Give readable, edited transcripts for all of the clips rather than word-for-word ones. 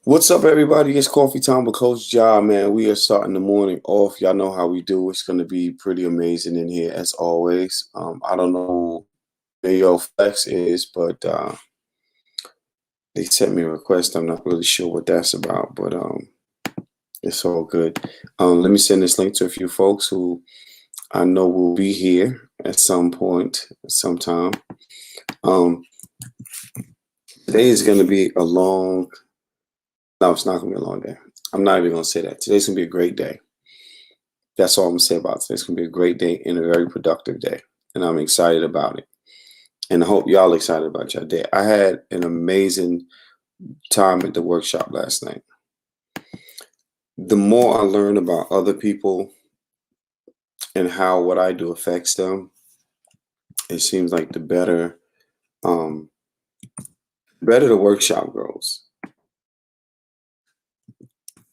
What's up, everybody? It's coffee time with Coach Jah, man. We are starting the morning off. Y'all know how we do. It's going to be pretty amazing in here, as always. I don't know who Mayo Flex is, but they sent me a request. I'm not really sure what that's about, but it's all good. Let me send this link to a few folks who I know will be here at some point, sometime. Um, Today is going to be a long. No, it's not going to be a long day. I'm not even going to say that. Today's going to be a great day. That's all I'm gonna say about today. It's gonna be a great day and a very productive day, and I'm excited about it. And I hope y'all excited about your day. I had an amazing time at the workshop last night. The more I learn about other people and how what I do affects them, it seems like the better the workshop grows.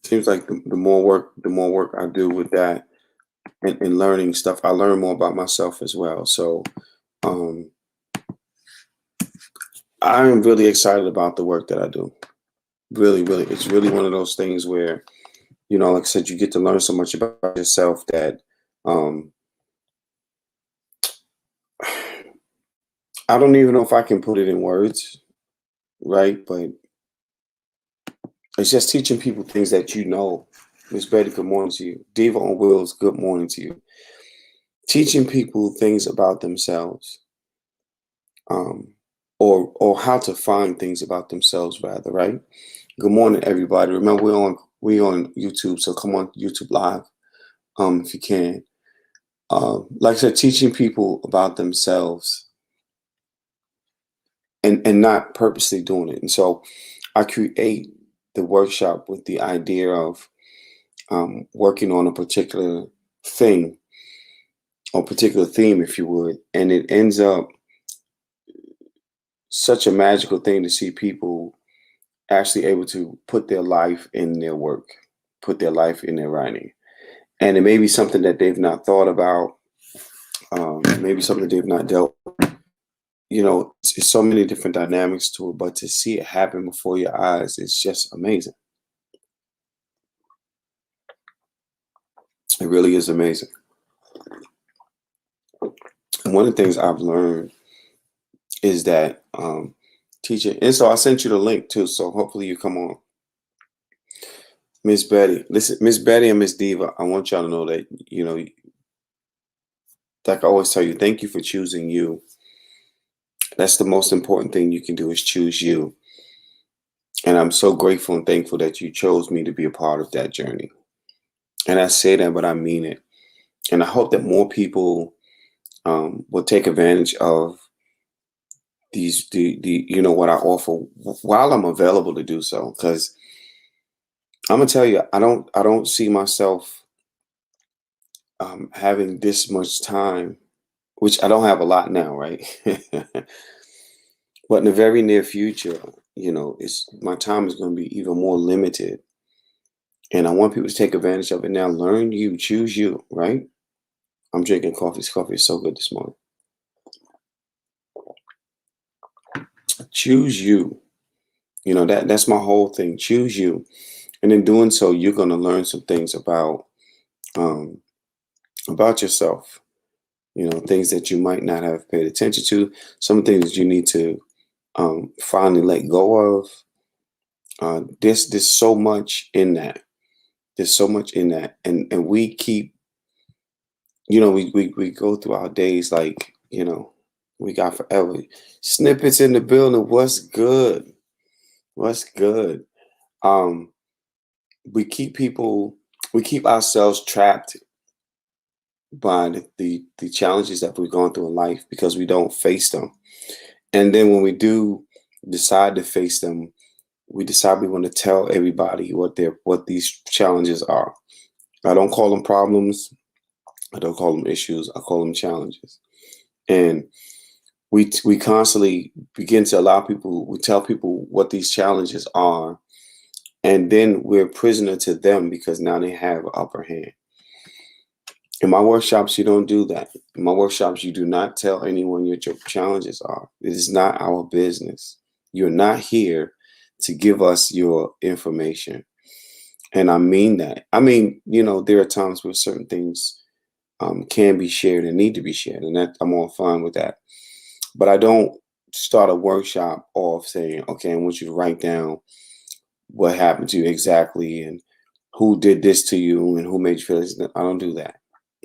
Seems like the more work I do with that and learning stuff, I learn more about myself as well. So um, I am really excited about the work that I do. Really, really, it's really one of those things where, like I said, you get to learn so much about yourself that um, I don't even know if I can put it in words, right? But it's just teaching people things that you know. Miss Betty, good morning to you. Diva on Wheels, good morning to you. Teaching people things about themselves, um, or how to find things about themselves, rather, right? Good morning, everybody. Remember, we on YouTube, so come on YouTube Live, if you can. Like I said, teaching people about themselves and not purposely doing it. And so I create the workshop with the idea of working on a particular thing or particular theme, if you would. And it ends up such a magical thing to see people actually able to put their life in their work, put their life in their writing. And it may be something that they've not thought about, maybe something they've not dealt with. It's so many different dynamics to it, but to see it happen before your eyes is just amazing. It really is amazing. And one of the things I've learned is that teaching, and so I sent you the link too, so hopefully you come on. Miss Betty, listen, Miss Betty and Miss Diva, I want y'all to know that, like I always tell you, thank you for choosing you. That's the most important thing you can do is choose you. And I'm so grateful and thankful that you chose me to be a part of that journey. And I say that, but I mean it. And I hope that more people will take advantage of what I offer while I'm available to do so. Because I'm gonna tell you, I don't see myself having this much time, which I don't have a lot now, right? But in the very near future, it's my time is going to be even more limited, and I want people to take advantage of it now. Learn you, choose you, right? I'm drinking coffee. This coffee is so good this morning. Choose you. That's my whole thing. Choose you, and in doing so, you're going to learn some things um, about yourself. Things that you might not have paid attention to. Some things that you need to finally let go of. There's so much in that. There's so much in that, and we keep, we go through our days like, we got forever. Snippets in the building. What's good? What's good? Um, we keep ourselves trapped by the challenges that we've gone through in life because we don't face them. And then when we do decide to face them, we decide we want to tell everybody what these challenges are. I don't call them problems. I don't call them issues. I call them challenges. And we constantly begin to we tell people what these challenges are, and then we're a prisoner to them because now they have upper hand. In my workshops, you don't do that. In my workshops, you do not tell anyone what your challenges are. It is not our business. You're not here to give us your information. And I mean that. I mean, there are times where certain things can be shared and need to be shared, and that I'm all fine with that. But I don't start a workshop off saying, okay, I want you to write down what happened to you exactly and who did this to you and who made you feel this. I don't do that.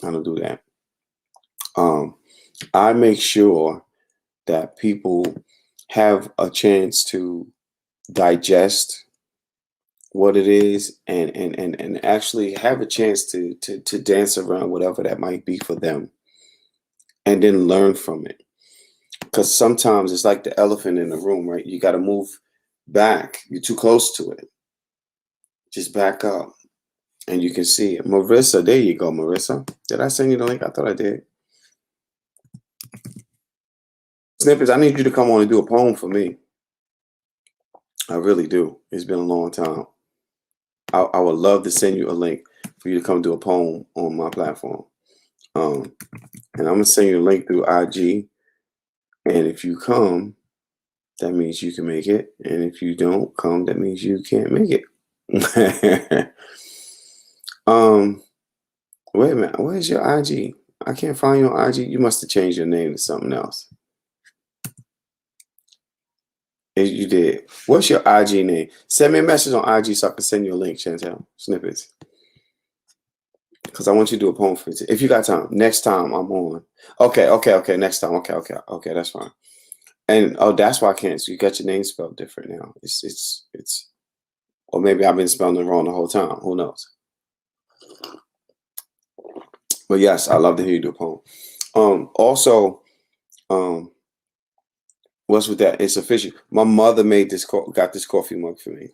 I don't do that. I make sure that people have a chance to digest what it is and actually have a chance to dance around whatever that might be for them and then learn from it. Because sometimes it's like the elephant in the room, right? You got to move back. You're too close to it. Just back up and you can see it. Marissa, there you go, Marissa. Did I send you the link? I thought I did. Snippets, I need you to come on and do a poem for me. I really do. It's been a long time. I would love to send you a link for you to come do a poem on my platform. And I'm going to send you a link through IG. And if you come, that means you can make it. And if you don't come, that means you can't make it. Wait a minute. Where's your IG? I can't find you on IG. You must have changed your name to something else. You did. What's your IG name? Send me a message on IG so I can send you a link, Chantel. Snippets. Because I want you to do a poem for me. If you got time. Next time I'm on. Okay. Next time. Okay, that's fine. And that's why I can't. So you got your name spelled different now. It's or maybe I've been spelling it wrong the whole time. Who knows? But yes, I love to hear you do a poem. Also, what's with that? It's official. My mother got this coffee mug for me.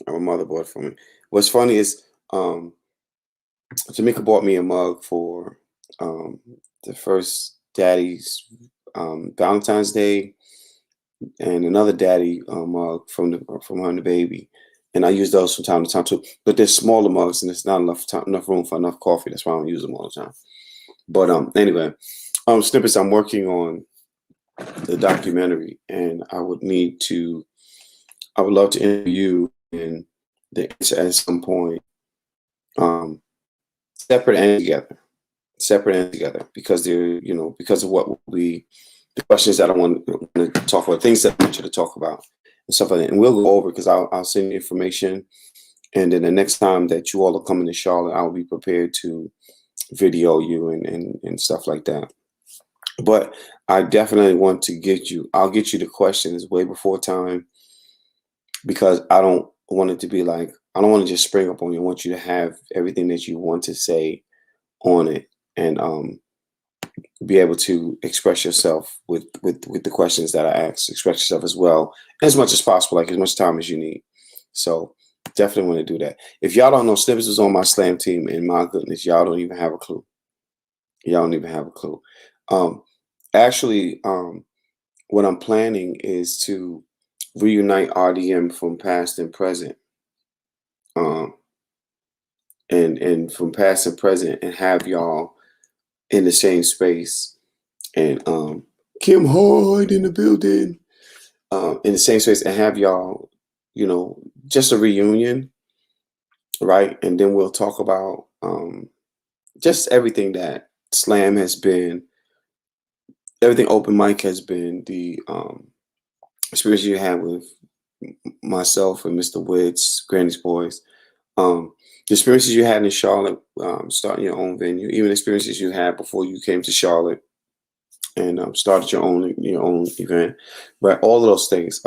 My mother bought it for me. What's funny is Jamaica bought me a mug for the first daddy's Valentine's Day and another daddy mug from her and the baby. And I use those from time to time too. But they're smaller mugs and it's not enough room for enough coffee. That's why I don't use them all the time. But anyway, Snippets, I'm working on the documentary and I would love to interview you and the answer at some point. Separate and together, because they're, because of the questions that I want to talk about, things that I want you to talk about and stuff like that. And we'll go over because I'll send you information. And then the next time that you all are coming to Charlotte, I'll be prepared to video you and stuff like that. But I definitely want to I'll get you the questions way before time because I don't want it to be like, I don't want to just spring up on you. I want you to have everything that you want to say on it and be able to express yourself with the questions that I ask. Express yourself as well as much as possible, like as much time as you need. So definitely want to do that. If y'all don't know, Snippets is on my slam team, and my goodness, y'all don't even have a clue. Y'all don't even have a clue. Actually, what I'm planning is to reunite RDM from past and present. And from past and present and have y'all in the same space. And Kim Hyde in the building. In the same space and have y'all, just a reunion, right? And then we'll talk about just everything that Slam has been, everything Open Mic has been, the experience you had with myself and Mr. Woods, Granny's Boys, the experiences you had in Charlotte, starting your own venue, even experiences you had before you came to Charlotte and started your own event, right? All of those things.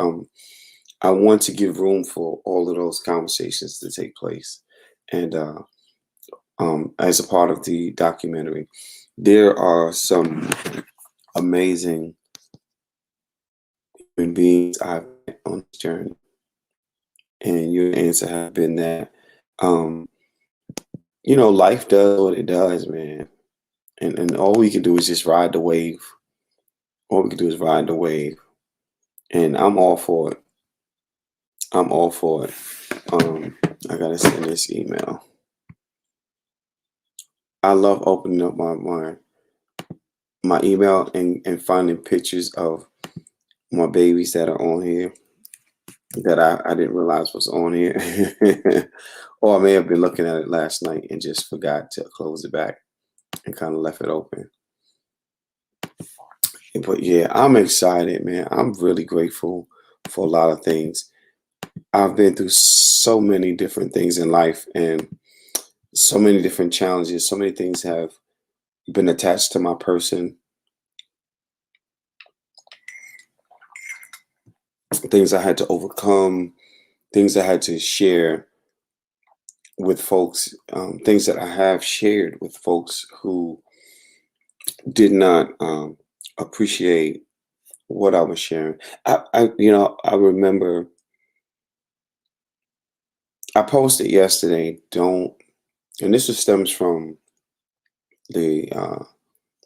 I want to give room for all of those conversations to take place, and as a part of the documentary, there are some amazing human beings I've met on this journey, and your answer has been that. Life does what it does, man. And all we can do is just ride the wave. All we can do is ride the wave. And I'm all for it. I'm all for it. I gotta send this email. I love opening up my email and finding pictures of my babies that are on here. that I didn't realize was on here. Or I may have been looking at it last night and just forgot to close it back and kind of left it open. But yeah, I'm excited, man. I'm really grateful for a lot of things. I've been through so many different things in life and so many different challenges. So many things have been attached to my person, things I had to overcome, things I had to share with folks, things that I have shared with folks who did not appreciate what I was sharing. I remember I posted yesterday. Don't, and this stems from the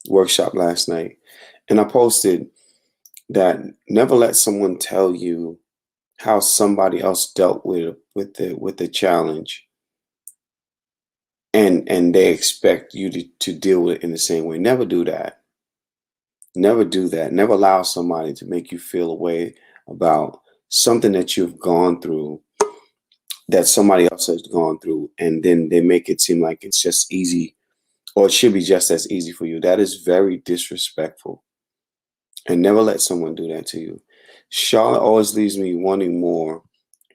workshop last night, and I posted that never let someone tell you how somebody else dealt with the challenge, and they expect you to deal with it in the same way. Never do that. Never do that. Never allow somebody to make you feel a way about something that you've gone through, that somebody else has gone through, and then they make it seem like it's just easy, or it should be just as easy for you. That is very disrespectful. And never let someone do that to you. Charlotte always leaves me wanting more,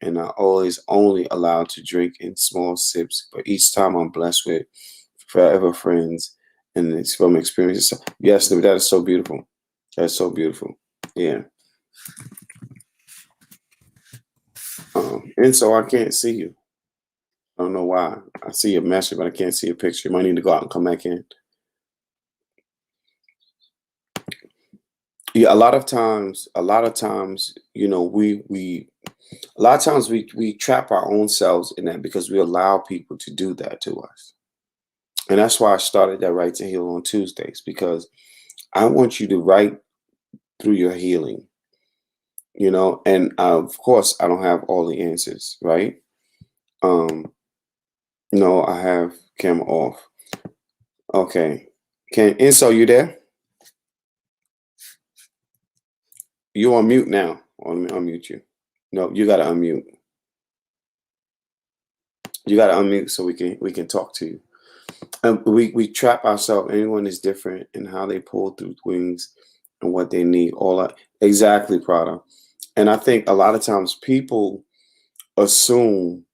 and I always only allowed to drink in small sips. But each time I'm blessed with forever friends, and it's from experiences. Yes, that is so beautiful. That's so beautiful. Yeah. And so I can't see you. I don't know why. I see your message, but I can't see a picture. You might need to go out and come back in. Yeah, a lot of times, a lot of times we trap our own selves in that because we allow people to do that to us. And that's why I started that Right to Heal on Tuesdays, because I want you to write through your healing, and of course I don't have all the answers, right? Um, no, I have camera off. Okay. So you there? You on mute now. Oh, let me unmute you. No, you gotta unmute. You gotta unmute so we can talk to you. And we trap ourselves. Anyone is different in how they pull through things and what they need. Exactly, Prada. And I think a lot of times people assume,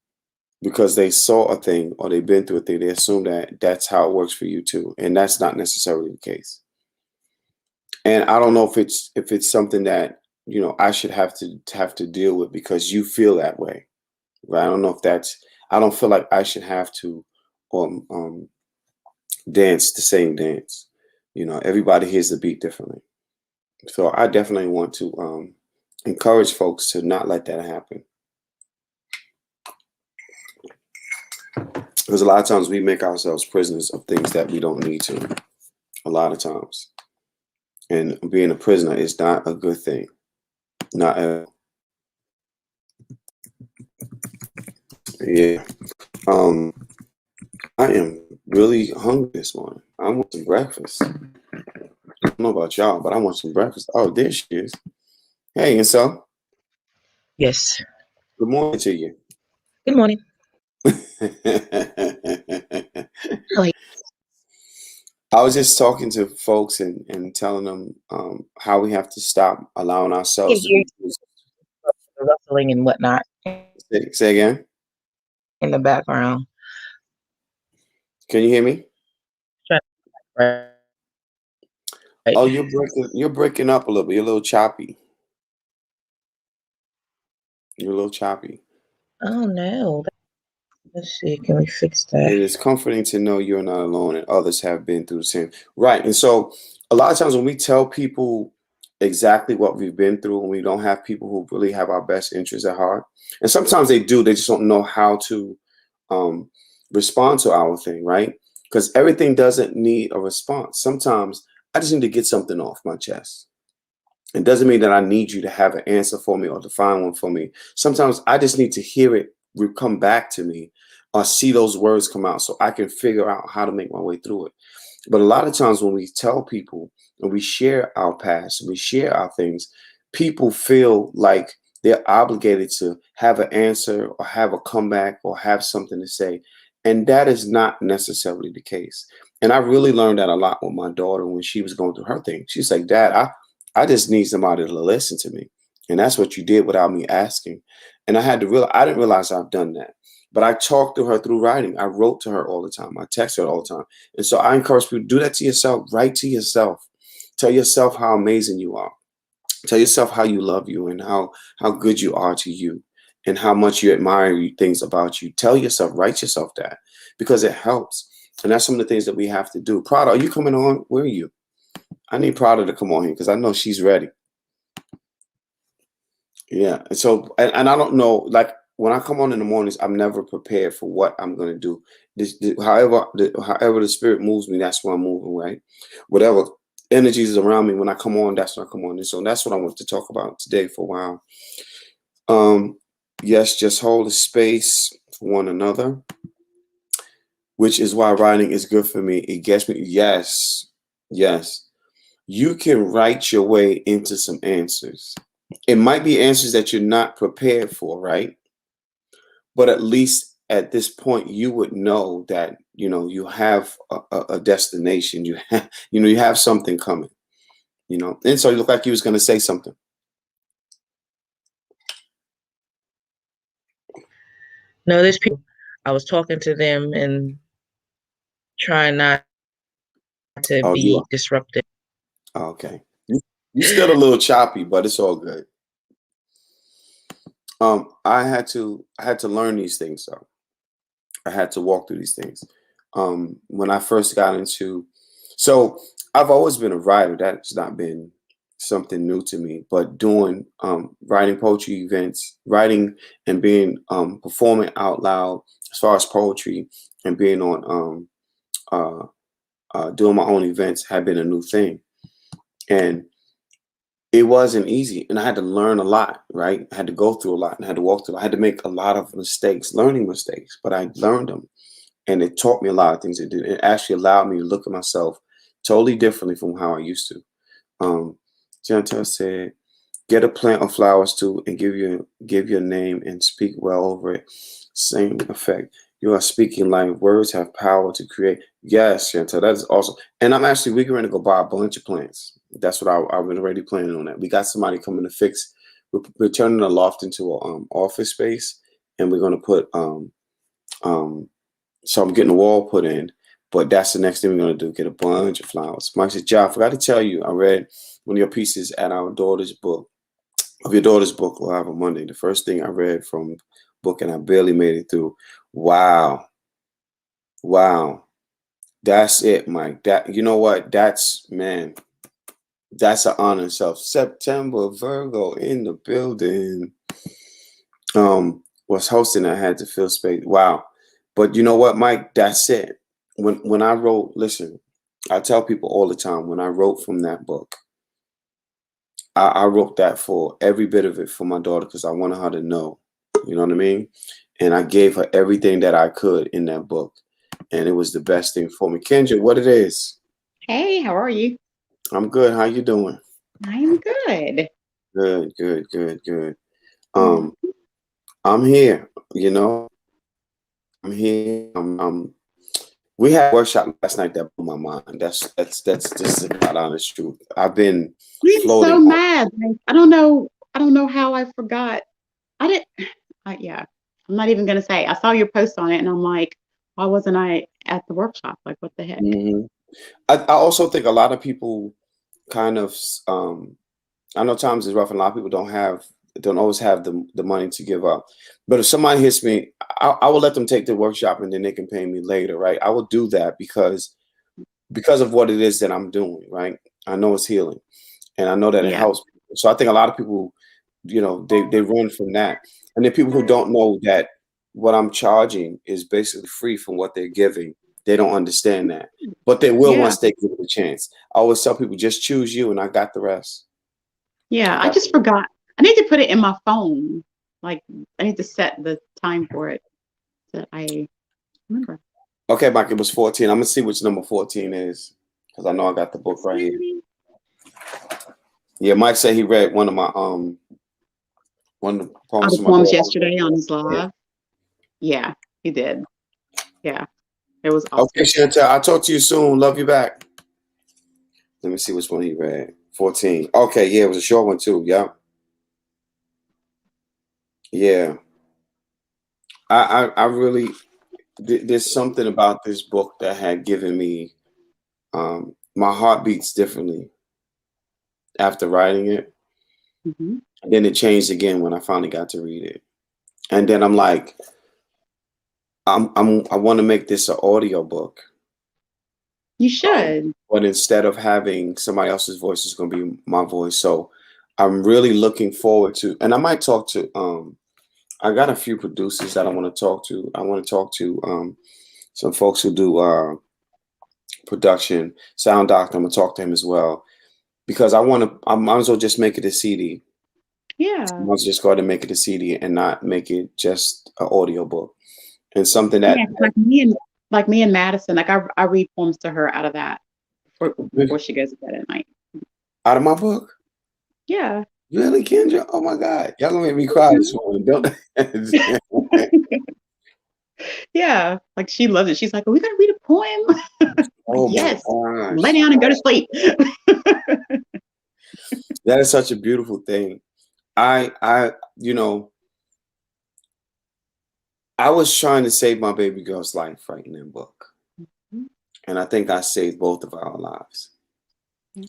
because they saw a thing or they've been through a thing, they assume that that's how it works for you too, and that's not necessarily the case. And I don't know if it's something that I should have to deal with because you feel that way, right? I don't know if that's. I don't feel like I should have to um dance the same dance. Everybody hears the beat differently. So I definitely want to encourage folks to not let that happen. Because a lot of times we make ourselves prisoners of things that we don't need to. A lot of times. And being a prisoner is not a good thing. Not at all. Yeah. Um, I am really hungry this morning. I want some breakfast. I don't know about y'all, but I want some breakfast. Oh, there she is. Hey, and so Yes. good morning to you. Good morning. How are you? I was just talking to folks and telling them how we have to stop allowing I can ourselves to hear be. you, the rustling and whatnot Say again. in the background. Can you hear me? Right. Oh, you're breaking up a little bit. You're a little choppy. You're a little choppy. Oh no. Let's see. Can we fix that? It is comforting to know you're not alone and others have been through the same. Right. And so a lot of times when we tell people exactly what we've been through, and we don't have people who really have our best interests at heart, and sometimes they do, they just don't know how to um, respond to our thing, right? Because everything doesn't need a response. Sometimes I just need to get something off my chest. It doesn't mean that I need you to have an answer for me or to find one for me. Sometimes I just need to hear it come back to me or see those words come out so I can figure out how to make my way through it. But a lot of times when we tell people and we share our past and we share our things, people feel like they're obligated to have an answer or have a comeback or have something to say. And that is not necessarily the case. And I really learned that a lot with my daughter when she was going through her thing. She's like, Dad, I just need somebody to listen to me. And that's what you did without me asking. And I didn't realize I've done that. But I talked to her through writing. I wrote to her all the time. I text her all the time. And so I encourage people, do that to yourself. Write to yourself. Tell yourself how amazing you are. Tell yourself how you love you and how good you are to you and how much you admire things about you. Tell yourself, write yourself that because it helps. And that's some of the things that we have to do. Prada, are you coming on? Where are you? I need Prada to come on here because I know she's ready. Yeah. And so, and I don't know, like when I come on in the mornings, I'm never prepared for what I'm going to do. However the spirit moves me, that's where I'm moving, right? Whatever energies is around me, when I come on, that's when I come on. And so that's what I want to talk about today for a while. Yes, just hold a space for one another, which is why writing is good for me. It gets me. Yes. Yes. You can write your way into some answers. It might be answers that you're not prepared for, right? But at least at this point, you would know that, you have a destination. You have, you have something coming, And so you look like you was going to say something. No, there's people. I was talking to them and trying not to Oh, you be are. disruptive. Oh, okay. You're still a little choppy, but it's all good. I had to learn these things though. I had to walk through these things. When I first got into, so I've always been a writer. That's not been something new to me. But doing writing poetry events, writing and being performing out loud as far as poetry and being on doing my own events had been a new thing, and it wasn't easy. And I had to learn a lot. Right, I had to go through a lot and I had to walk through. I had to make a lot of mistakes, learning mistakes, but I learned them. And it taught me a lot of things. It actually allowed me to look at myself totally differently from how I used to. Chantel said, "Get a plant of flowers too, and give your name and speak well over it. Same effect. You are speaking life. Words have power to create." Yes, Chantel, that is awesome. And we're going to go buy a bunch of plants. That's what I've been already planning on that. We got somebody coming to fix. We're turning the loft into a office space, and we're going to put so I'm getting a wall put in, but that's the next thing we're going to do, get a bunch of flowers. Mike said, "John, I forgot to tell you, I read one of your pieces at your daughter's book, we'll have on Monday. The first thing I read from book, and I barely made it through. Wow. Wow. That's it, Mike. You know what? That's an honor itself. September, Virgo in the building. Was hosting, I had to fill space. Wow. But you know what, Mike? That's it. When I wrote, listen, I tell people all the time when I wrote from that book, I wrote that for every bit of it for my daughter because I wanted her to know. You know what I mean? And I gave her everything that I could in that book. And it was the best thing for me. Kendra, what it is? Hey, how are you? I'm good. How you doing? I'm good. Good, good, good, good. Mm. I'm here, I'm here. We had a workshop last night that blew my mind. That's just the God honest truth. I've been I'm so floating on. mad. Like, I don't know. I don't know how I forgot. I didn't. Yeah. I'm not even gonna say. I saw your post on it, and I'm like, why wasn't I at the workshop? Like, what the heck? Mhm. I also think a lot of people kind of I know times is rough and a lot of people don't always have the money to give up. But if somebody hits me, I will let them take the workshop and then they can pay me later, right? I will do that because of what it is that I'm doing, right? I know it's healing and I know that it Yeah. helps people. So I think a lot of people, they run from that. And then people who don't know that what I'm charging is basically free from what they're giving. They don't understand that. But they will Yeah. once they give it a chance. I always tell people just choose you and I got the rest. Yeah. I I got just the rest. forgot. I need to put it in my phone. Like, I need to set the time for it that I remember. Okay, Mike, it was 14. I'm gonna see which number 14 is. Because I know I got the book right here. Yeah, Mike said he read one of my One of the Oh, poems the from my poems daughter. yesterday on his Yeah. live. Yeah, he did. Yeah, it was Okay, awesome. Chantel, I'll talk to you soon. Love you back. Let me see which one he read. 14. Okay, yeah, it was a short one too. Yeah. Yeah. I really, there's something about this book that had given me, my heart beats differently after writing it. Hmm. And then it changed again when I finally got to read it. And then I'm like, I want to make this an audio book. You Um, should. but instead of having somebody else's voice, it's going to be my voice. So I'm really looking forward to, and I might talk to, I got a few producers that I want to talk to. I want to talk to some folks who do production, sound doctor. I'm gonna talk to him as well because I might as well just make it a CD. I Yeah. might as well just go ahead and make it a CD and not make it just an audio book and something that Yeah, like me and Madison, like I read poems to her out of that before she goes to bed at night. out of my book. Yeah. Really, Kendra? Oh my God, y'all gonna make me cry this morning, don't? Yeah, like she loves it. She's like, "Are we gonna read a poem?" Like, Oh my yes. Lay gosh, down and go to sleep. that is such a beautiful thing. I, you know, I was trying to save my baby girl's life writing that book, and I think I saved both of our lives.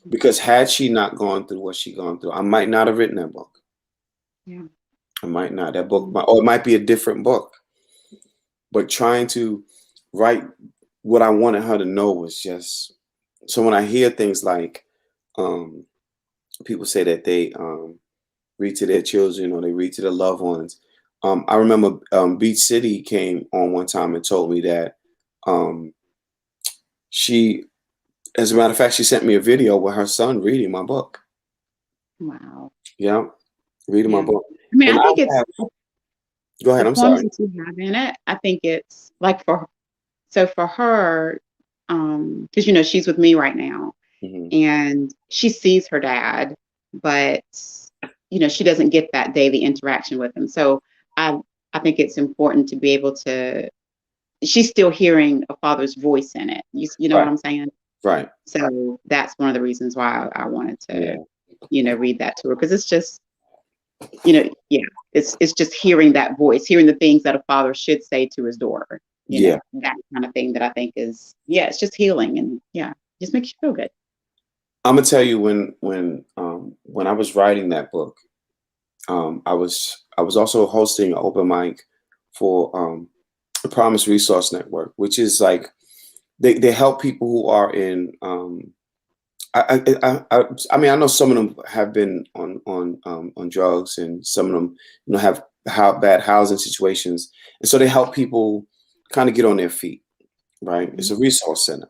Because had she not gone through what she gone through, I might not have written that book. Yeah. I might not. That book might, or it might be a different book. But trying to write what I wanted her to know was just so when I hear things like um, people say that they read to their children or they read to their loved ones. I remember Beach City came on one time and told me that um, she, as a matter of fact, she sent me a video with her son reading my book. Wow. Yeah, reading my Yeah. book. I mean, And I I think it's have, go the ahead, I'm poems sorry. that you have in it. I think it's like for her, because she's with me right now, Hmm. and she sees her dad, but she doesn't get that daily interaction with him. So I I think it's important to be able to. She's still hearing a father's voice in it. You know what Right, I'm saying? right. So that's one of the reasons why I wanted to, Yeah, read that to her because it's just, yeah, it's just hearing that voice, hearing the things that a father should say to his daughter. yeah. That kind of thing that I think is, yeah, it's just healing and yeah, just makes you feel good. I'm gonna tell you when I was writing that book, I was also hosting an open mic for the Promise Resource Network, which is like they help people who are in I mean I know some of them have been on drugs and some of them have how bad housing situations and so they help people kind of get on their feet, right? It's Mhm. a resource center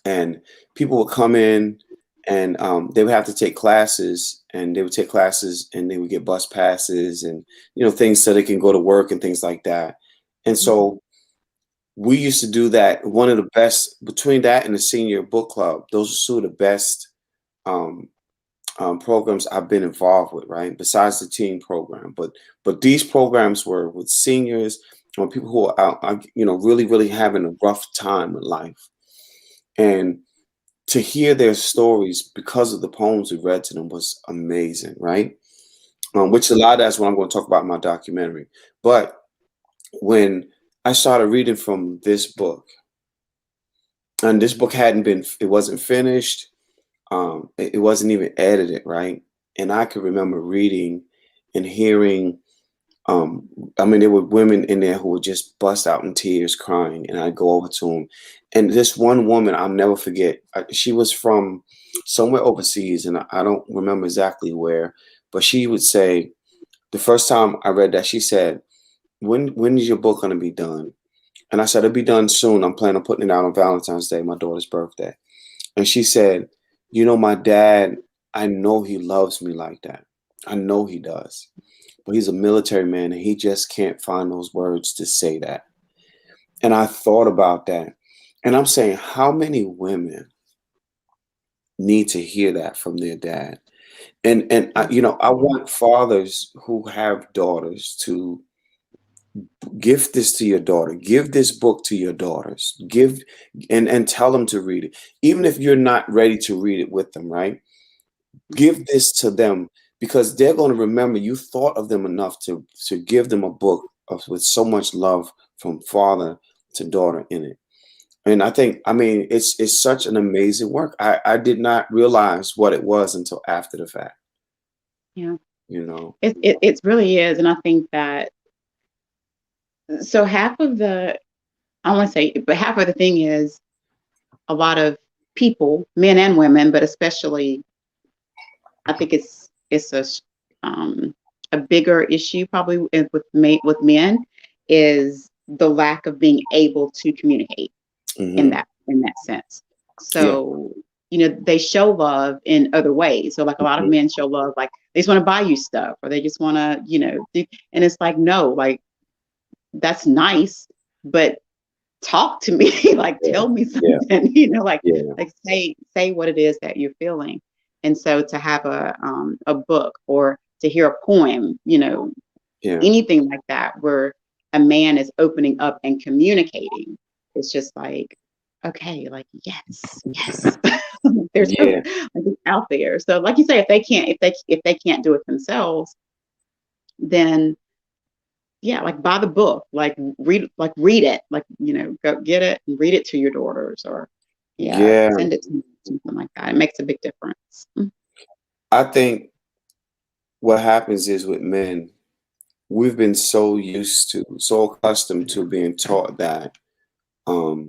and people would come in and they would have to take classes and they would take classes and they would get bus passes and things so they can go to work and things like that. And Mhm. so we used to do that. One of the best between that and the senior book club, those are two of the best um, programs I've been involved with, right? Besides the teen program, but these programs were with seniors or people who are out, really, really having a rough time in life. And to hear their stories because of the poems we read to them was amazing, right? Which a lot of that's what I'm going to talk about in my documentary. But when I started reading from this book, and this book it wasn't finished, it wasn't even edited, right? And I could remember reading and hearing Um, I mean, there were women in there who would just bust out in tears crying, and I'd go over to them. And this one woman, I'll never forget, she was from somewhere overseas, and I don't remember exactly where, but she would say, the first time I read that, she said, when is your book going to be done? And I said, it'll be done soon. I'm planning on putting it out on Valentine's Day, my daughter's birthday. And she said, my dad, I know he loves me like that. I know he does. But he's a military man and he just can't find those words to say that. And I thought about that. And I'm saying, how many women need to hear that from their dad? And I, you know, I want fathers who have daughters to gift this to your daughter. Give this book to your daughters. Give and tell them to read it. Even if you're not ready to read it with them, right? Give this to them because they're going to remember you thought of them enough to give them a book with so much love from father to daughter in it. And I think, I mean, it's such an amazing work. I did not realize what it was until after the fact. Yeah. You know. It really is. And I think that, so half of the, I want to say, but half of the thing is a lot of people, men and women, but especially, I think it's a bigger issue probably with men is the lack of being able to communicate in Hmm. that sense. Yeah. So, they show love in other ways. So like a lot of Mhm. men show love, like they just want to buy you stuff or they just want to, do, and it's like, no, like that's nice, but talk to me, like Yeah. tell me Yeah. something, Yeah. like say what it is that you're feeling. And so to have a book or to hear a poem, Yeah. anything like that where a man is opening up and communicating, it's just like, okay, like yes. There's hope, Yeah. like it's out there. So like you say, if they can't do it themselves, then yeah, like buy the book, read it, go get it and read it to your daughters or yeah, Yeah. send it to them, something like that. It makes a big difference. I think what happens is with men, we've been so accustomed to being taught that um,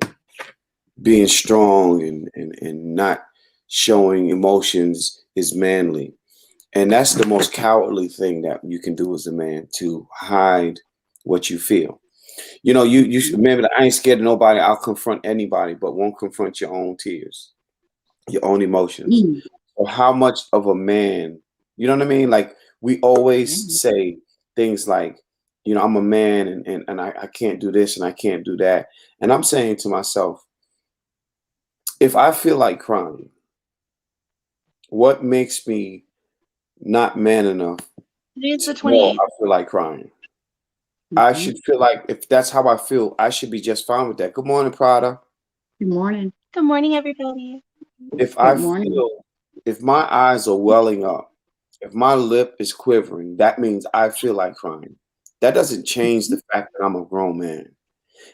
being strong and not showing emotions is manly. And that's the most cowardly thing that you can do as a man, to hide what you feel. You know, you should remember that I ain't scared of nobody. I'll confront anybody, but won't confront your own tears, your own emotions. Mm. So how much of a man, you know what I mean? Like we always Mm. say things like, you know, I'm a man and I can't do this and I can't do that. And I'm saying to myself, if I feel like crying, what makes me not man enough Today's to the know 28th. I feel like crying? I Mhm. should feel like if that's how I feel, I should be just fine with that. Good morning, Prada. Good morning. Good morning, everybody. If Good I morning. feel, if my eyes are welling up, if my lip is quivering, that means I feel like crying. That doesn't change the fact that I'm a grown man.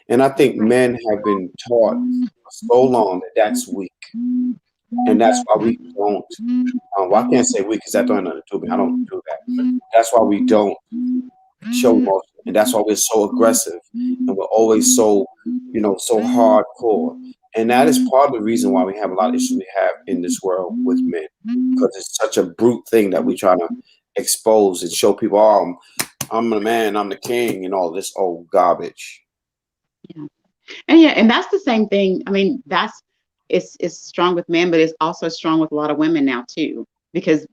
And I think Right. men have been taught for so long that that's weak. And that's why we don't, well, I can't say weak because that don't have nothing to do with me. I don't do that. That's why we don't show emotion. And that's why we're so aggressive and we're always so, you know, so hardcore. And that is part of the reason why we have a lot of issues we have in this world with men, because it's such a brute thing that we try to expose and show people, oh, I'm the man, I'm the king, and all this old garbage. Yeah. And that's the same thing. I mean, it's strong with men, but it's also strong with a lot of women now too, because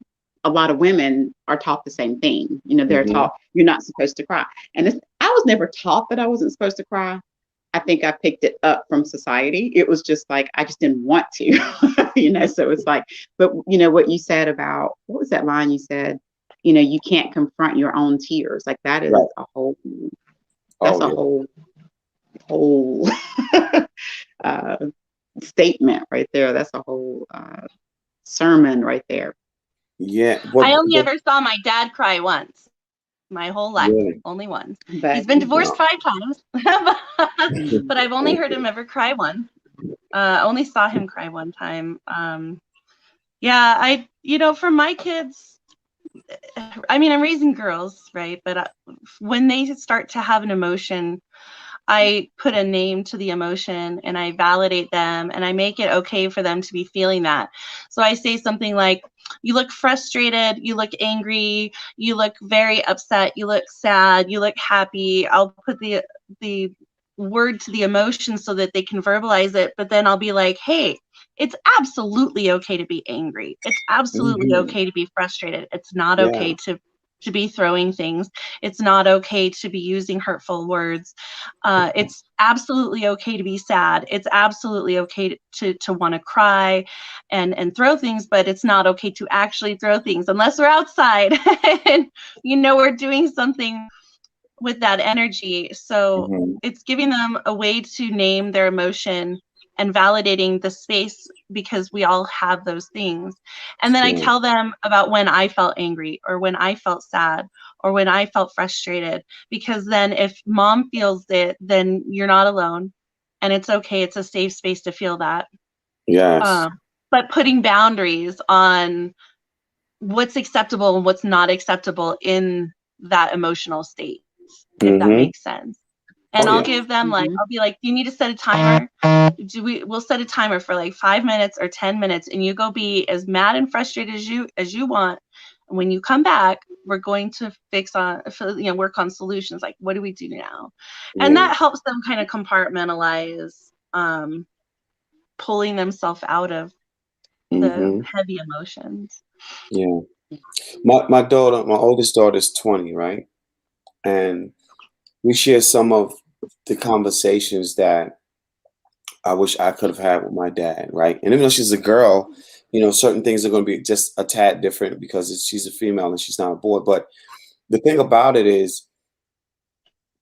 a lot of women are taught the same thing. They're Hmm. taught you're not supposed to cry. And I was never taught that I wasn't supposed to cry. I think I picked it up from society. It was just like I just didn't want to, So it's like, but what you said about, what was that line you said? You can't confront your own tears. Like that is Right. a whole. That's Oh a yeah. whole uh, statement right there. That's a whole sermon right there. Yeah. I only ever saw my dad cry once, my whole life, Really? only once. But He's been divorced No. 5 times, but I've only heard him ever cry once. Only saw him cry one time. Yeah, for my kids, I mean, I'm raising girls, right? But when they start to have an emotion, I put a name to the emotion and I validate them and I make it okay for them to be feeling that. So I say something like, you look frustrated, you look angry, you look very upset, you look sad, you look happy. I'll put the word to the emotion so that they can verbalize it, but then I'll be like, hey, it's absolutely okay to be angry. It's absolutely Hmm. okay to be frustrated. It's not Yeah. okay to to be throwing things. It's not okay to be using hurtful words. It's absolutely okay to be sad. It's absolutely okay to want to cry and throw things, but it's not okay to actually throw things unless we're outside and, we're doing something with that energy. So it's giving them a way to name their emotion and validating the space, because we all have those things. And then I tell them about when I felt angry or when I felt sad or when I felt frustrated, because then if mom feels it, then you're not alone, and it's okay. It's a safe space to feel that. Yes. But putting boundaries on what's acceptable and what's not acceptable in that emotional state, if that makes sense. And I'll give them I'll be like, you need to set a timer. We'll set a timer for like 5 minutes or 10 minutes, and you go be as mad and frustrated as you want. And when you come back, we're going to work on solutions. Like, what do we do now? And that helps them kind of compartmentalize, pulling themselves out of the heavy emotions. Yeah. My oldest daughter is 20, right? And we share some of the conversations that I wish I could have had with my dad, right? And even though she's a girl, certain things are going to be just a tad different because she's a female and she's not a boy. But the thing about it is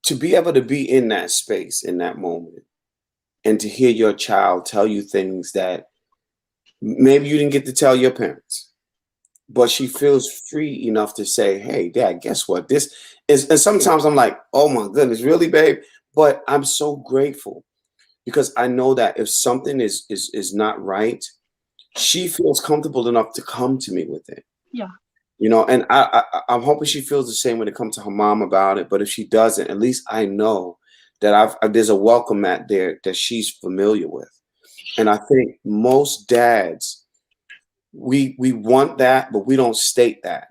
to be able to be in that space, in that moment, and to hear your child tell you things that maybe you didn't get to tell your parents, but she feels free enough to say, hey, Dad, guess what? This is, and sometimes I'm like, oh my goodness, really, babe? But I'm so grateful because I know that if something is not right, she feels comfortable enough to come to me with it. Yeah. And I'm hoping she feels the same when it comes to her mom about it. But if she doesn't, at least I know that there's a welcome mat there that she's familiar with. And I think most dads, we want that, but we don't state that.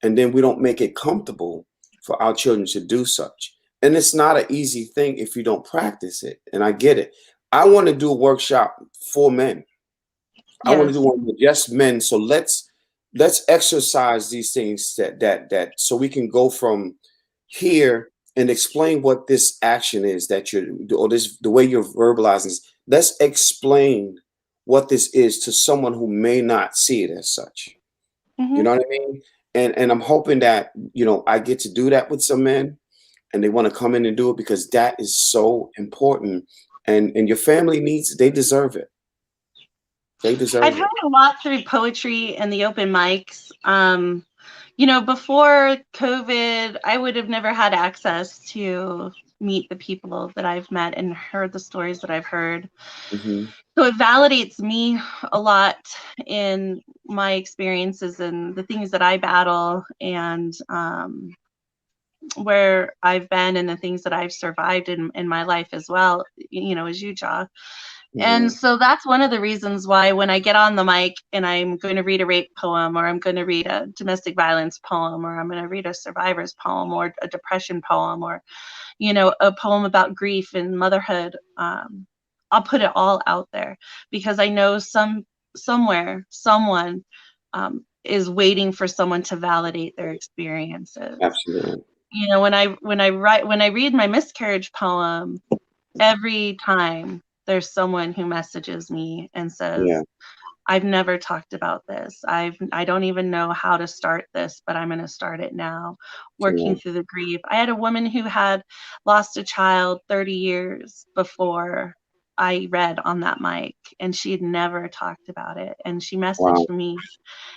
And then we don't make it comfortable for our children to do such. And it's not an easy thing if you don't practice it. And I get it. I want to do a workshop for men. I want to do one with just men. So let's exercise these things that so we can go from here and explain what this action is that the way you're verbalizing this. Let's explain what this is to someone who may not see it as such. You know what I mean? And I'm hoping that, I get to do that with some men and they want to come in and do it because that is so important. And your family they deserve it. They deserve it. I've had a lot through poetry and the open mics. Before COVID, I would have never had access to meet the people that I've met and heard the stories that I've heard. So it validates me a lot in my experiences and the things that I battle and where I've been and the things that I've survived in my life as well, as you, Jah. And so that's one of the reasons why when I get on the mic and I'm going to read a rape poem, or I'm going to read a domestic violence poem, or I'm going to read a survivor's poem, or a depression poem, or, a poem about grief and motherhood, I'll put it all out there because I know somewhere someone is waiting for someone to validate their experiences. Absolutely. When I read my miscarriage poem, every time there's someone who messages me and says, I've never talked about this. I don't even know how to start this, but I'm going to start it now, working through the grief. I had a woman who had lost a child 30 years before I read on that mic, and she had never talked about it. And she messaged me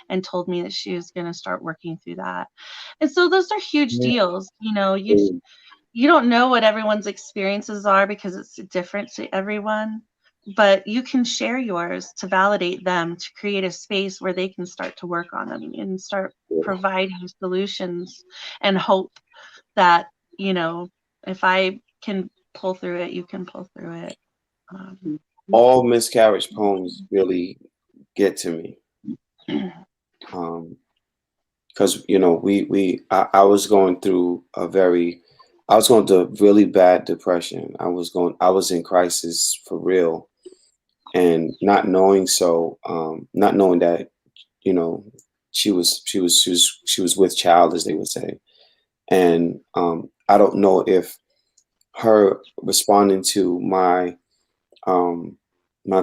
and told me that she was going to start working through that. And so those are huge deals. You don't know what everyone's experiences are because it's different to everyone, but you can share yours to validate them, to create a space where they can start to work on them and start providing solutions and hope that, if I can pull through it, you can pull through it. All miscarriage poems really get to me. Because, I was going through really bad depression. I was in crisis for real, and not knowing that, she was with child, as they would say. And I don't know if her responding to my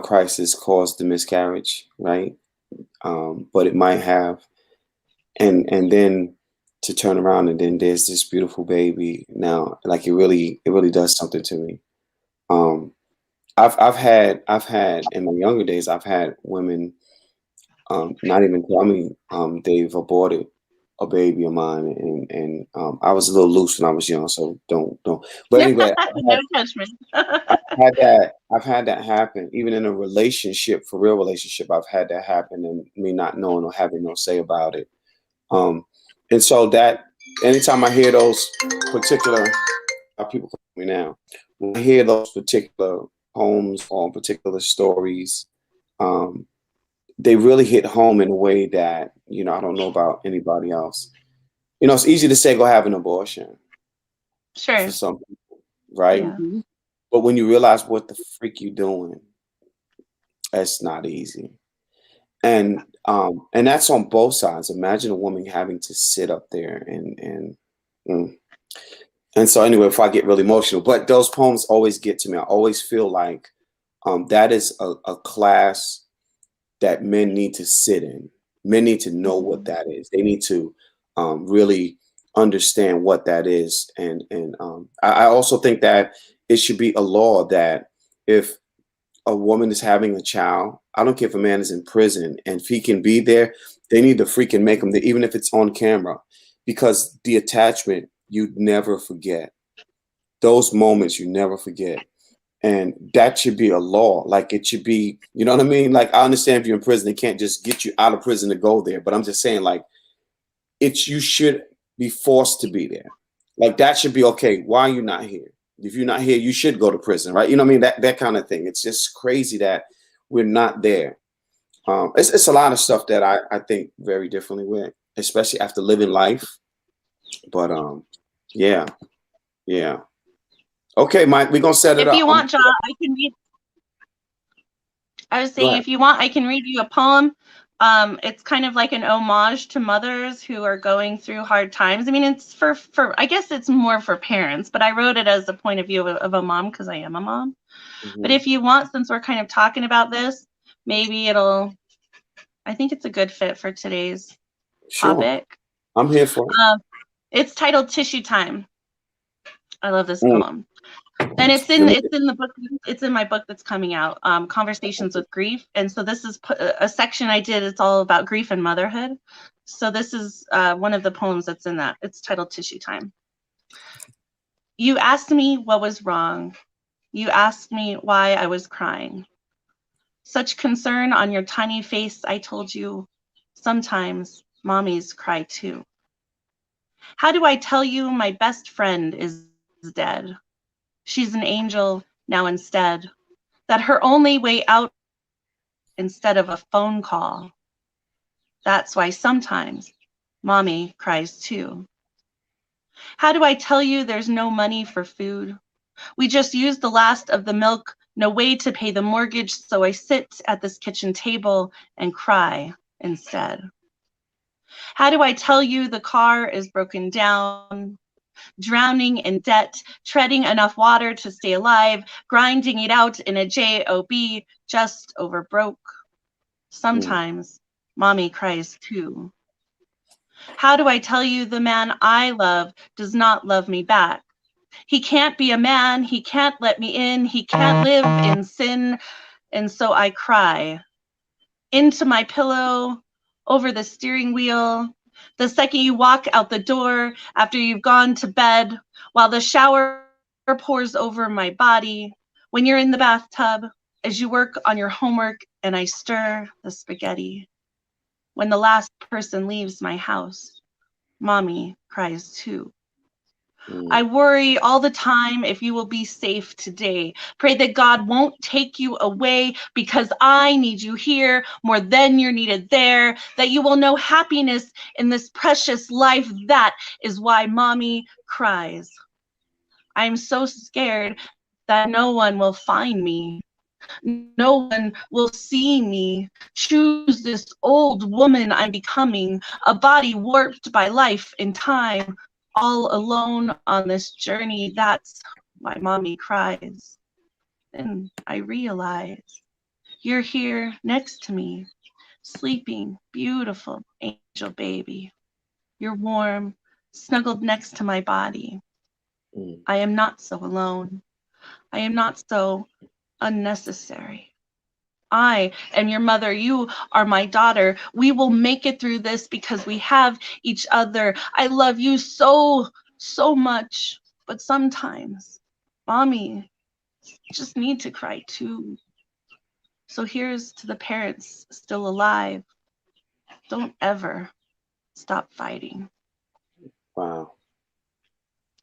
crisis caused the miscarriage, right? But it might have. And then to turn around and then there's this beautiful baby now, like it really does something to me. Um, I've had in my younger days, I've had women not even tell me they've aborted a baby of mine, and I was a little loose when I was young, so don't. But anyway, No judgment. I've had that happen, even in a relationship, for real relationship. I've had that happen, and me not knowing or having no say about it. And so that anytime I hear those particular people call me now, when I hear those particular poems or particular stories, um, they really hit home in a way that, I don't know about anybody else. It's easy to say go have an abortion Sure. for some people, right? Yeah. But when you realize what the freak you doing, that's not easy. And that's on both sides. Imagine a woman having to sit up there and so anyway, before I get really emotional, but those poems always get to me. I always feel like that is a class that men need to sit in. Men need to know what that is. They need to really understand what that is. And I also think that it should be a law that if a woman is having a child, I don't care if a man is in prison, and if he can be there, they need to freaking make him there, even if it's on camera, because the attachment you'd never forget. Those moments you never forget. And that should be a law. Like it should be, you know what I mean? Like I understand if you're in prison, they can't just get you out of prison to go there. But I'm just saying, like, you should be forced to be there. Like that should be okay. Why are you not here? If you're not here, you should go to prison, right? You know what I mean? That kind of thing. It's just crazy that we're not there. It's a lot of stuff that I think very differently with, especially after living life. But yeah. Okay, Mike, we're gonna set it If up. you want, John, I can read. I was Go saying, ahead. if you want, I can read you a poem. It's kind of like an homage to mothers who are going through hard times. I mean, it's for I guess it's more for parents, but I wrote it as the point of view of a mom because I am a mom. But if you want, since we're kind of talking about this, maybe I think it's a good fit for today's topic. I'm here for it. It's titled Tissue Time. I love this poem. And it's in the book. It's in my book that's coming out, Conversations with Grief. And so this is a section I did. It's all about grief and motherhood. So this is one of the poems that's in that. It's titled Tissue Time. You asked me what was wrong. You asked me why I was crying. Such concern on your tiny face, I told you, sometimes mommies cry too. How do I tell you my best friend is dead? She's an angel now instead. That her only way out instead of a phone call. That's why sometimes mommy cries too. How do I tell you there's no money for food? We just used the last of the milk, no way to pay the mortgage, so I sit at this kitchen table and cry instead. How do I tell you the car is broken down? Drowning in debt, treading enough water to stay alive, grinding it out in a job, just over broke. Sometimes mommy cries too. How do I tell you the man I love does not love me back? He can't be a man, he can't let me in, he can't live in sin, and so I cry. Into my pillow, over the steering wheel, the second you walk out the door after you've gone to bed, while the shower pours over my body, when you're in the bathtub, as you work on your homework and I stir the spaghetti. When the last person leaves my house, mommy cries too. I worry all the time if you will be safe today. Pray that God won't take you away because I need you here more than you're needed there, that you will know happiness in this precious life. That is why mommy cries. I'm so scared that no one will find me. No one will see me choose this old woman I'm becoming, a body warped by life and time, all alone on this journey. That's why mommy cries. And I realize you're here next to me, sleeping, beautiful angel baby. You're warm, snuggled next to my body. I am not so alone. I am not so unnecessary. I am your mother. You are my daughter. We will make it through this because we have each other. I love you so, so much. But sometimes, mommy just need to cry too. So here's to the parents still alive. Don't ever stop fighting. Wow.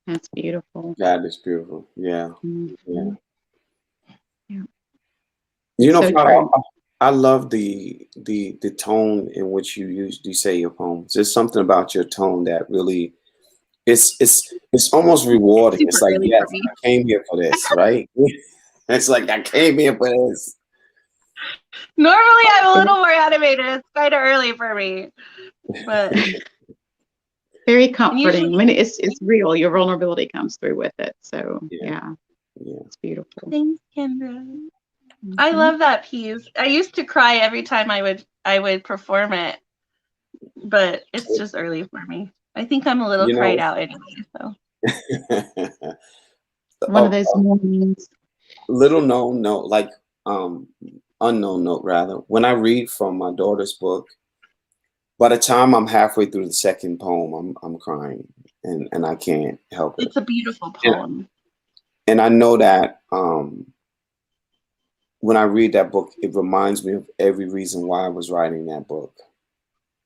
That's beautiful. That is beautiful. Yeah. Mhm. Yeah. Yeah. You know, So Father, true. I love the tone in which you say your poems. There's something about your tone that really it's almost rewarding. Super It's like, early yes, for me. I came here for this, right? It's like I came here for this. Normally I'm a little more animated. It's kind of early for me. But Very comforting. usually, I mean, it's real. Your vulnerability comes through with it. So Yeah. it's beautiful. thanks, Kendra. I Mhm. love that piece. I used to cry every time I would perform it, but it's just early for me. I think I'm a little You cried know, out anyway. So One of a those mornings. little known note, like unknown note rather. When I read from my daughter's book, by the time I'm halfway through the second poem, I'm crying, and I can't help it. it's a beautiful And, poem. and I know that when I read that book, it reminds me of every reason why I was writing that book.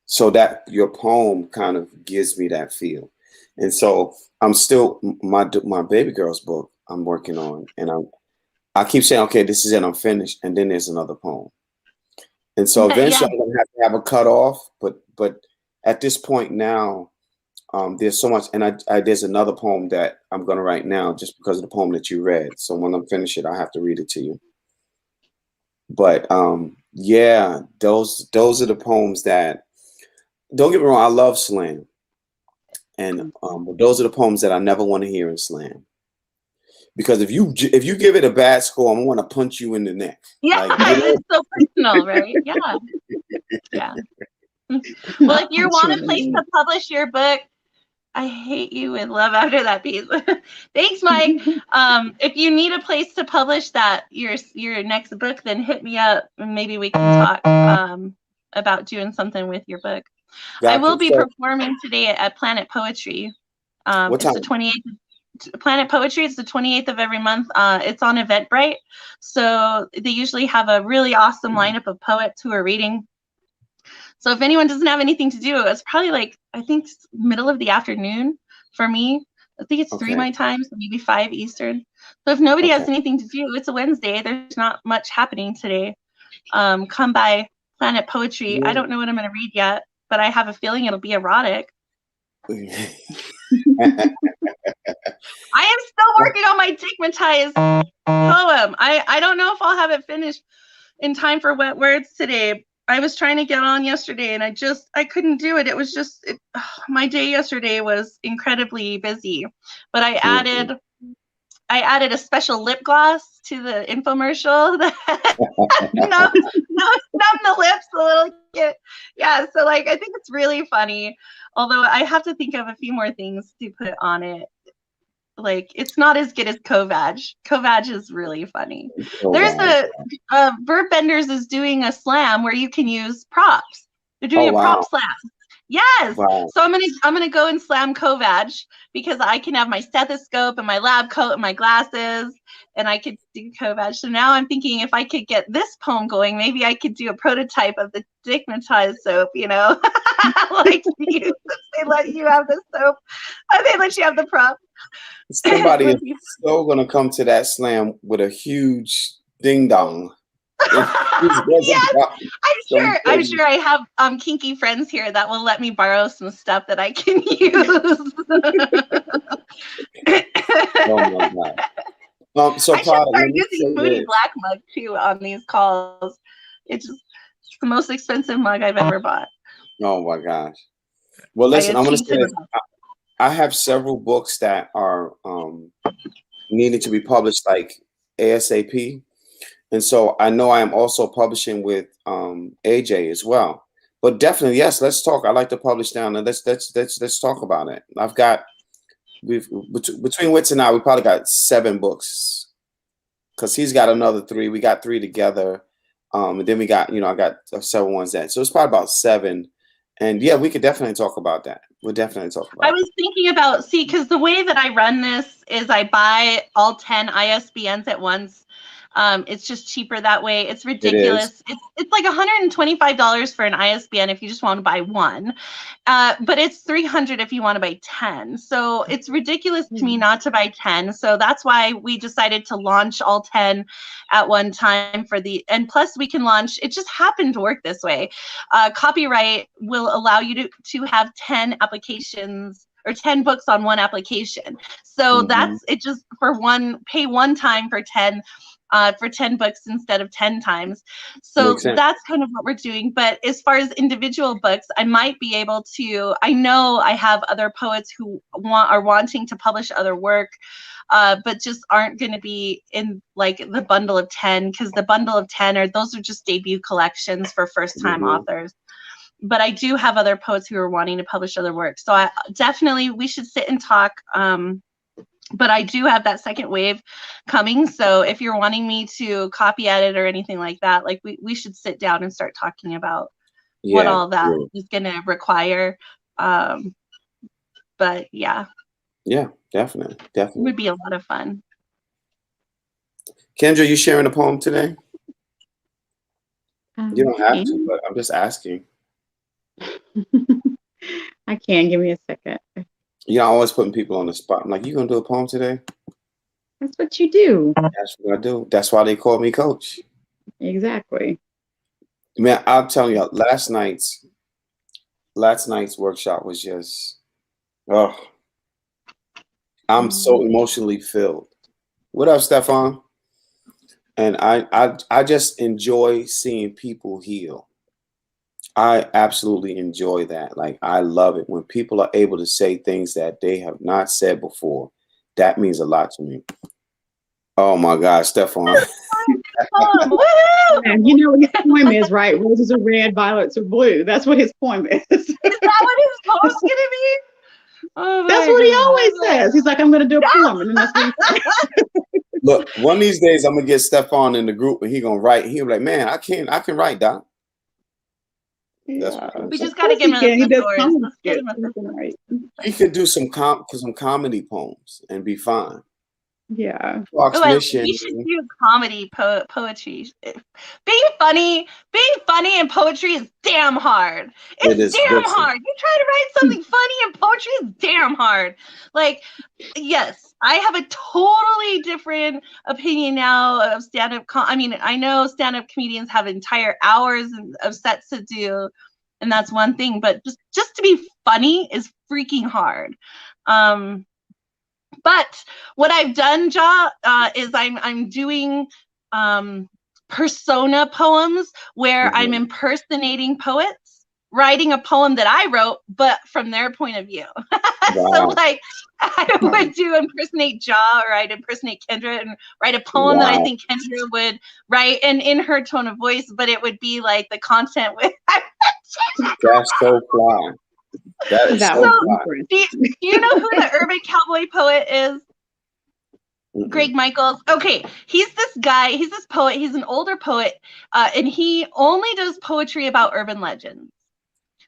So that your poem kind of gives me that feel. And so I'm still my baby girl's book I'm working on, and I keep saying, okay, this is it, I'm finished, and then there's another poem. And so Yeah, eventually I'm gonna have to have a cutoff, but at this point now, there's so much, and there's another poem that I'm gonna write now just because of the poem that you read. So when I'm finished it, I have to read it to you. But yeah, those are the poems that, don't get me wrong, I love slam, and but those are the poems that I never want to hear in slam. Because if you give it a bad score, I'm gonna punch you in the neck. yeah, Like, you know, it's so personal, right? Yeah, yeah. Well, if you want a place to publish your book, I hate you with love after that piece. Thanks, Mike. If you need a place to publish that your next book, then hit me up and maybe we can talk about doing something with your book. I will be performing today at Planet Poetry. What time? It's the 28th. Planet Poetry is the 28th of every month. It's on Eventbrite. So they usually have a really awesome lineup of poets who are reading. So if anyone doesn't have anything to do, it's probably like, I think middle of the afternoon for me. I think it's 3 my time, so maybe 5 Eastern. So if nobody has anything to do, it's a Wednesday. There's not much happening today. Come by Planet Poetry. I don't know what I'm going to read yet, but I have a feeling it'll be erotic. I am still working on my Digmatized poem. I don't know if I'll have it finished in time for Wet Words today. I was trying to get on yesterday and I couldn't do it. It was just, my day yesterday was incredibly busy, but I added a special lip gloss to the infomercial that numbs the lips a little bit. Yeah, so like, I think it's really funny, although I have to think of a few more things to put on it. Like, it's not as good as CoachJah. CoachJah is really funny. There's Verb Benders is doing a slam where you can use props. They're doing a prop slam. Yes. Wow. So I'm gonna go and slam CoachJah because I can have my stethoscope and my lab coat and my glasses, and I could do CoachJah. So now I'm thinking if I could get this poem going, maybe I could do a prototype of the Digmatized soap. You know, like they let you have the soap, they let you have the prop. Somebody is still gonna come to that slam with a huge ding dong. Yes, I'm sure I have kinky friends here that will let me borrow some stuff that I can use. Oh my God. So I should Prada, start let me using say Moody this. Black mug too on these calls. It's the most expensive mug I've ever bought. Oh my gosh. Well, I listen, I'm going to achieved say it. this. I have several books that are needing to be published like ASAP. And so I know I am also publishing with AJ as well. But definitely, yes, let's talk. I like to publish down and let's talk about it. Between Wits and I, we probably got 7 books because he's got another 3. We got 3 together. And then we got, I got several ones that. So it's probably about 7. And yeah, we could definitely talk about that. We'll definitely talk about I was thinking about, because the way that I run this is I buy all 10 ISBNs at once. It's just cheaper that way. It's ridiculous. It's like $125 for an ISBN if you just want to buy one, but it's $300 if you want to buy 10. So it's ridiculous to me not to buy 10. So that's why we decided to launch all 10 at one time and plus we can launch. It just happened to work this way. Copyright will allow you to have 10 applications or 10 books on one application. So that's it. Just pay one time for 10 books instead of 10 times. So that's kind of what we're doing. But as far as individual books, I might be able to, I know I have other poets who are wanting to publish other work, but just aren't going to be in like the bundle of 10, because the bundle of 10 those are just debut collections for first time authors. But I do have other poets who are wanting to publish other work. So we should sit and talk. But I do have that second wave coming. So if you're wanting me to copy edit or anything like that, like we should sit down and start talking about what all that is going to require. But yeah. Yeah, definitely. It would be a lot of fun. Kendra, you sharing a poem today? You don't have to, but I'm just asking. I can. Give me a second. Always putting people on the spot. I'm like, you gonna do a poem today? That's what you do. That's what I do. That's why they call me coach. Exactly. Man, I'll tell you, last night's workshop was just, I'm so emotionally filled. What up, Stefan? And I just enjoy seeing people heal. I absolutely enjoy that. Like, I love it when people are able to say things that they have not said before. That means a lot to me. Oh my gosh, Stefan. And you know what his poem is, right? Roses are red, violets are blue. That's what his poem is. Is that what his poem's gonna be? Oh, that's what he always says. He's like, I'm gonna do a poem, and then that's what he says. Look, one of these days I'm gonna get Stefan in the group and he gonna write. He'll be like, man, I can write, Doc. Yeah. We just gotta give him He could do some comedy poems and be fine. Yeah. We should do comedy poetry. Being funny in poetry is damn hard. It's damn hard. You try to write something funny in poetry is damn hard. Like, yes, I have a totally different opinion now of stand-up. I know stand-up comedians have entire hours of sets to do, and that's one thing. But just to be funny is freaking hard. But what I've done, is I'm doing persona poems where I'm impersonating poets, writing a poem that I wrote, but from their point of view. So like I would impersonate Jah, or I'd impersonate Kendra and write a poem that I think Kendra would write, and in her tone of voice, but it would be like the content with. That's so fly. That is so fly. Do you know who the urban cowboy poet is? Greg Michaels. Okay, he's this guy. He's this poet. He's an older poet, and he only does poetry about urban legends,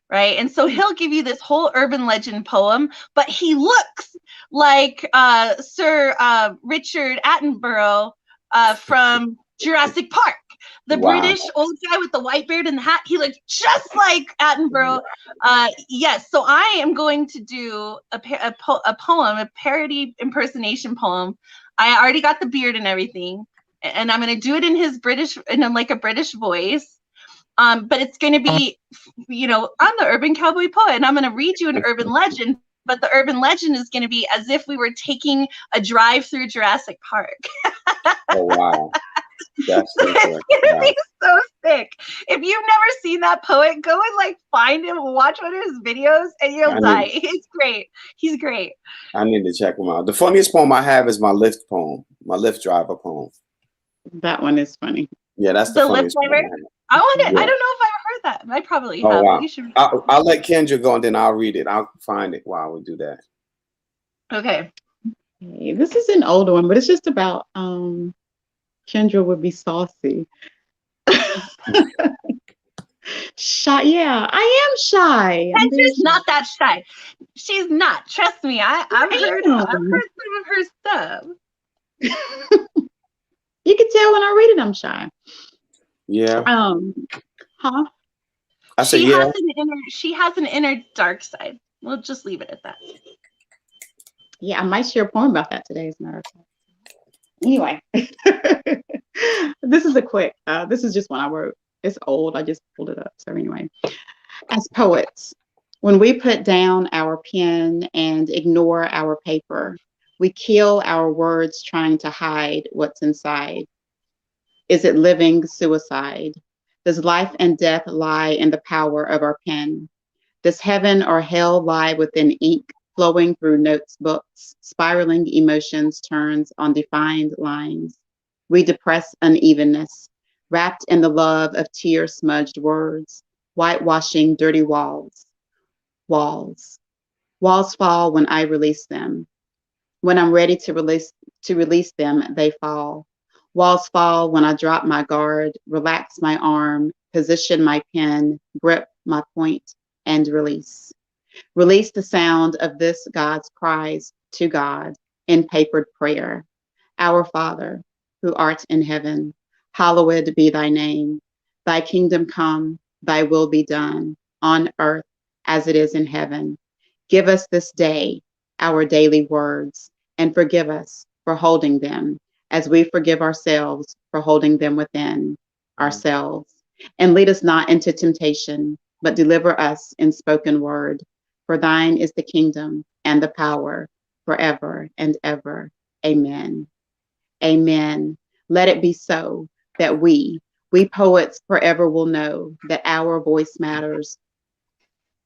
right? And so he'll give you this whole urban legend poem, but he looks like Sir Richard Attenborough from Jurassic Park. The British old guy with the white beard and the hat, he looks just like Attenborough. Yes, so I am going to do a poem, a parody impersonation poem. I already got the beard and everything, and I'm going to do it in his British, like a British voice. But it's going to be, I'm the urban cowboy poet, and I'm going to read you an urban legend. But the urban legend is going to be as if we were taking a drive through Jurassic Park. Oh wow, that's It's interesting. gonna Wow. be so sick. If you've never seen that poet, go and like find him, watch one of his videos, and you'll I die. need He's great. He's great. I need to check them out. The funniest poem I have is my Lyft poem, my Lyft driver poem. That one is funny. Yeah, that's the The Lyft funniest poem driver. I have. I want to. I Yeah. don't know if I've heard that. I probably Oh have. wow. You should. I'll let Kendra go and then I'll read it. I'll find it while we do that. Okay. Okay, this is an older one, but it's just about Kendra would be saucy. Shy, yeah, I am shy. I'm very Kendra's shy. not that shy. She's not. Trust me. I've heard am. some of her stuff. You can tell when I read it, I'm shy. Yeah. Huh? I said yeah. She has an inner dark side. We'll just leave it at that. Yeah, I might share a poem about that today, as a matter of fact. Anyway, this is a quick, this is just one I wrote. It's old, I just pulled it up. So anyway, as poets, when we put down our pen and ignore our paper, we kill our words trying to hide what's inside. Is it living suicide? Does life and death lie in the power of our pen? Does heaven or hell lie within ink flowing through notes books, spiraling emotions turns on defined lines? We depress unevenness, wrapped in the love of tear-smudged words, whitewashing dirty walls. Walls. Walls fall when I release them. When I'm ready to release them, they fall. Walls fall when I drop my guard, relax my arm, position my pen, grip my point, and release. Release the sound of this God's cries to God in papered prayer. Our Father, who art in heaven, hallowed be thy name. Thy kingdom come, thy will be done on earth as it is in heaven. Give us this day our daily words and forgive us for holding them as we forgive ourselves for holding them within ourselves. And lead us not into temptation, but deliver us in spoken word. For thine is the kingdom and the power forever and ever. Amen. Amen. Let it be so that we poets forever will know that our voice matters,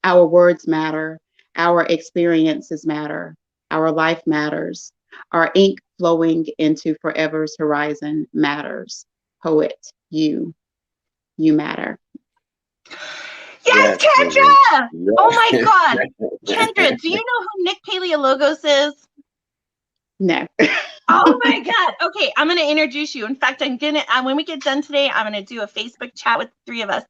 our words matter, our experiences matter, our life matters, our ink flowing into forever's horizon matters. Poet, you matter. Yes, Kendra! Yes. Oh my God. Kendra, do you know who Nick Paleologos is? No. Oh my God. Okay, I'm going to introduce you. In fact, when we get done today, I'm going to do a Facebook chat with the three of us.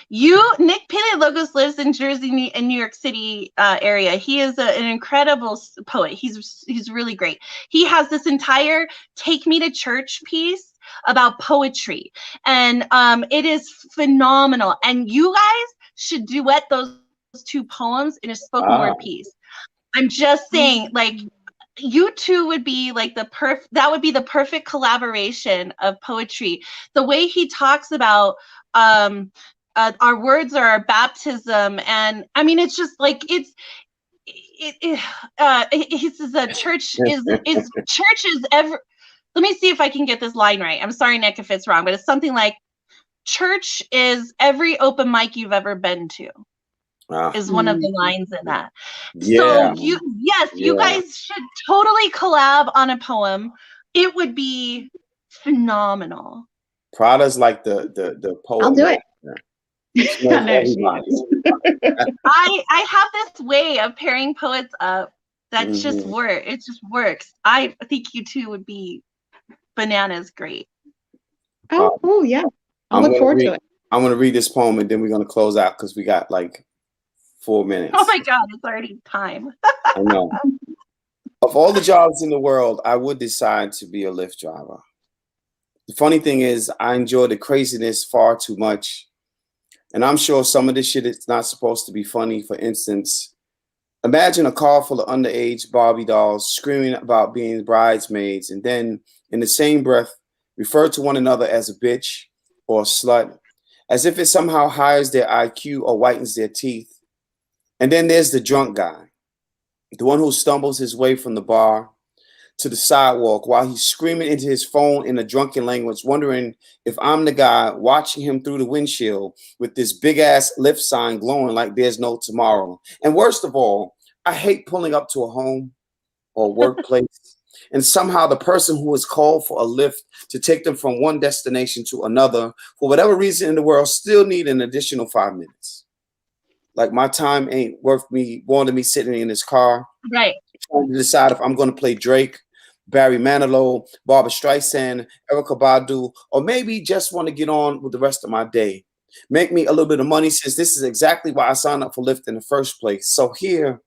Nick Paleologos lives in Jersey and New York City area. He is an incredible poet. He's really great. He has this entire Take Me to Church piece about poetry. And it is phenomenal. And you guys should duet those two poems in a spoken word piece. I'm just saying, like, you two would be like that would be the perfect collaboration of poetry. The way he talks about our words are our baptism, and I mean, it's just like he says that church is ever. Let me see if I can get this line right. I'm sorry, Nick, if it's wrong, but it's something like church is every open mic you've ever been to. Is one of the lines in that. Yeah. So you guys should totally collab on a poem. It would be phenomenal. Prada's like the poet. I'll do it. I have this way of pairing poets up that just works. It just works. I think you two would be bananas great. Oh yeah. I look forward to it. I'm gonna read this poem and then we're gonna close out because we got like 4 minutes. Oh my God, it's already time. I know. Of all the jobs in the world, I would decide to be a Lyft driver. The funny thing is, I enjoy the craziness far too much. And I'm sure some of this shit is not supposed to be funny. For instance, imagine a car full of underage Barbie dolls screaming about being bridesmaids and then, in the same breath, refer to one another as a bitch or a slut, as if it somehow higher their IQ or whitens their teeth. And then there's the drunk guy, the one who stumbles his way from the bar, to the sidewalk while he's screaming into his phone in a drunken language, wondering if I'm the guy watching him through the windshield with this big ass lift sign glowing like there's no tomorrow. And worst of all, I hate pulling up to a home or workplace and somehow the person who is called for a lift to take them from one destination to another, for whatever reason in the world, still need an additional 5 minutes. Like my time ain't worth me wanting me sitting in this car. Right. Trying to decide if I'm going to play Drake, Barry Manilow, Barbara Streisand, Erykah Badu, or maybe just want to get on with the rest of my day. Make me a little bit of money, since this is exactly why I signed up for Lyft in the first place. So here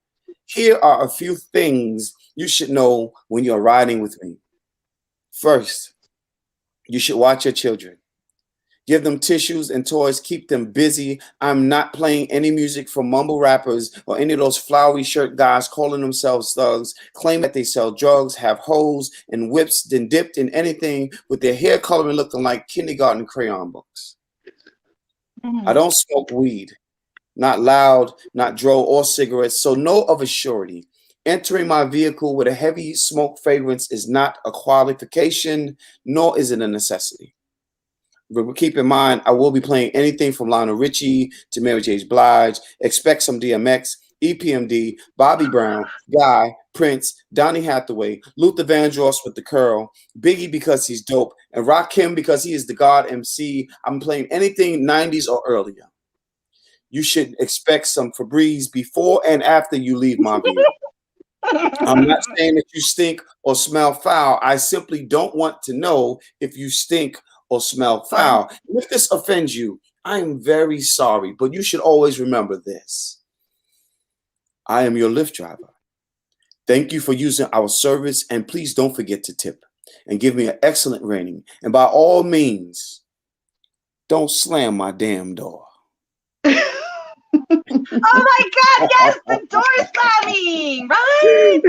are a few things you should know when you're riding with me. First, you should watch your children. Give them tissues and toys, keep them busy. I'm not playing any music from mumble rappers or any of those flowery shirt guys calling themselves thugs, claim that they sell drugs, have hoes and whips, then dipped in anything with their hair coloring looking like kindergarten crayon books. I don't smoke weed, not loud, not dro or cigarettes, so know of a surety. Entering my vehicle with a heavy smoke fragrance is not a qualification, nor is it a necessity. But keep in mind, I will be playing anything from Lionel Richie to Mary J. Blige. Expect some DMX, EPMD, Bobby Brown, Guy, Prince, Donny Hathaway, Luther Vandross with the curl, Biggie because he's dope, and Rakim because he is the God MC. I'm playing anything 90s or earlier. You should expect some Febreze before and after you leave my vehicle. I'm not saying that you stink or smell foul. I simply don't want to know if you stink or smell foul. And if this offends you, I am very sorry, but you should always remember this. I am your Lyft driver. Thank you for using our service, and please don't forget to tip and give me an excellent rating. And by all means, don't slam my damn door. Oh my God, yes, the door slamming, right?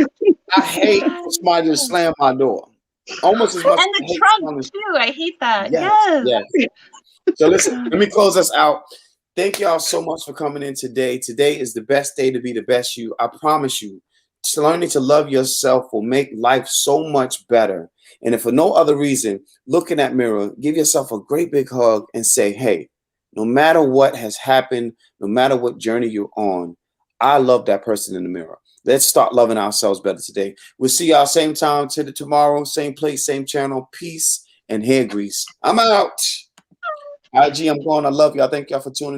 I hate for somebody to slam my door. Almost as much. And the trunk too. I hate that. Yes. So listen, let me close us out. Thank y'all so much for coming in today. Today is the best day to be the best you. I promise you, learning to love yourself will make life so much better. And if for no other reason, look in that mirror, give yourself a great big hug and say, hey, no matter what has happened, no matter what journey you're on, I love that person in the mirror. Let's start loving ourselves better today. We'll see y'all same time tomorrow, same place, same channel. Peace and hair grease. I'm out. IG, I'm going. I love y'all. Thank y'all for tuning in.